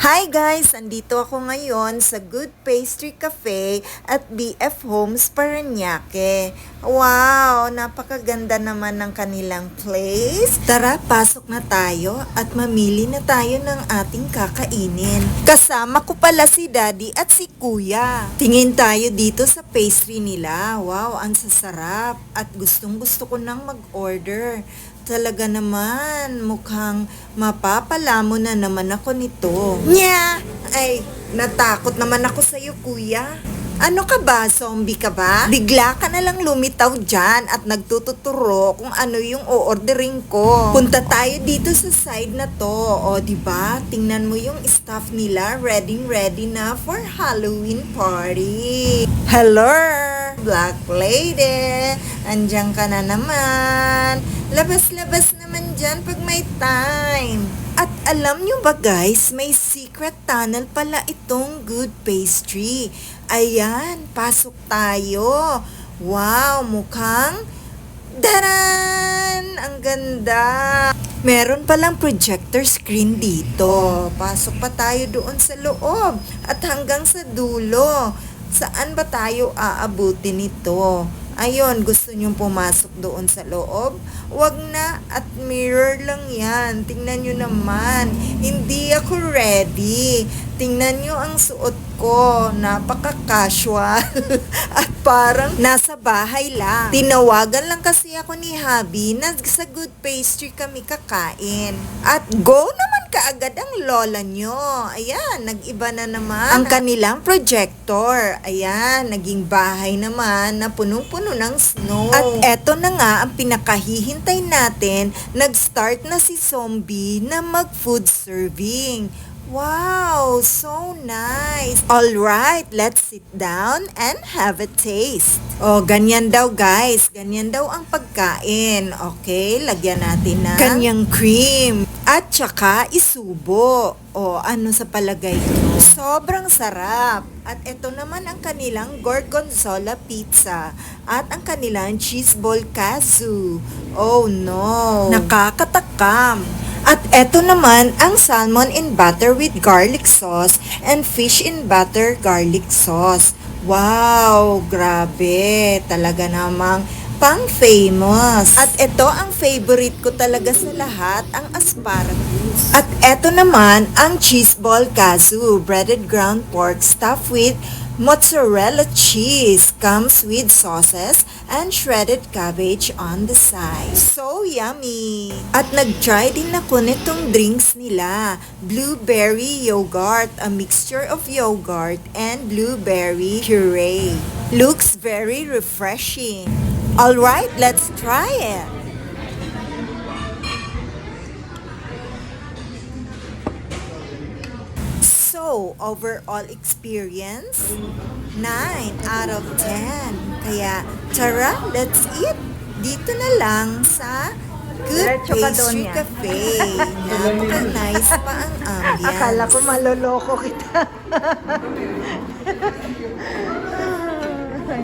Hi guys! Andito ako ngayon sa Good Pastry Cafe at BF Homes Parañaque. Wow! Napakaganda naman ng kanilang place. Tara, pasok na tayo at mamili na tayo ng ating kakainin. Kasama ko pala si Daddy at si Kuya. Tingin tayo dito sa pastry nila. Wow, ang sasarap at gustong gusto ko nang mag-order. Talaga naman, mukhang mapapalamo na naman ako nito. Nya! Ay, natakot naman ako sa'yo, kuya. Ano ka ba? Zombie ka ba? Bigla ka na lang lumitaw dyan at nagtututuro kung ano yung o-ordering ko. Punta tayo dito sa side na to. O, diba? Tingnan mo yung staff nila. Ready na for Halloween party. Hello, Black Lady. Andiyan ka na naman. Labas-labas naman dyan pag may time. At alam nyo ba guys, may secret tunnel pala itong Good Pastry. Ayan, pasok tayo. Wow, mukhang daran! Ang ganda! Meron palang projector screen dito. Pasok pa tayo doon sa loob at hanggang sa dulo. Saan ba tayo aabutin nito? Ayun, gusto nyong pumasok doon sa loob? Wag na, at mirror lang yan. Tingnan nyo naman, hindi ako ready. Tingnan nyo ang suot ko, napaka-casual. At parang nasa bahay lang. Tinawagan lang kasi ako ni Habi na sa Good Pastry kami kakain. At go naman kaagad ang lola nyo. Ayan, nag-iba na naman ang kanilang projector. Ayan, naging bahay naman na punong-puno ng snow. At eto na nga ang pinakahihintay natin, nag-start na si Zombie na mag-food serving. Wow, so nice. Alright, let's sit down and have a taste. Oh, ganyan daw guys. Ganyan daw ang pagkain. Okay, lagyan natin ng kanyang cream. At saka isubo. O, ano sa palagay mo? Sobrang sarap. At ito naman ang kanilang gorgonzola pizza. At ang kanilang cheese ball kasu. Oh no, nakakatakam. At eto naman ang salmon in butter with garlic sauce and fish in butter garlic sauce. Wow, grabe. Talaga namang pang-famous. At ito ang favorite ko talaga sa lahat, ang asparagus. At eto naman ang cheese ball kasu, breaded ground pork stuffed with mozzarella cheese, comes with sauces and shredded cabbage on the side. So yummy! At nag-try din ako nitong drinks nila. Blueberry yogurt, a mixture of yogurt and blueberry puree. Looks very refreshing. Alright, let's try it! So, overall experience, 9 out of 10. Kaya, tara, let's eat. Dito na lang sa Good Pastry Cafe. Napaka-nice pa ang ambience. Akala ko maloloko kita.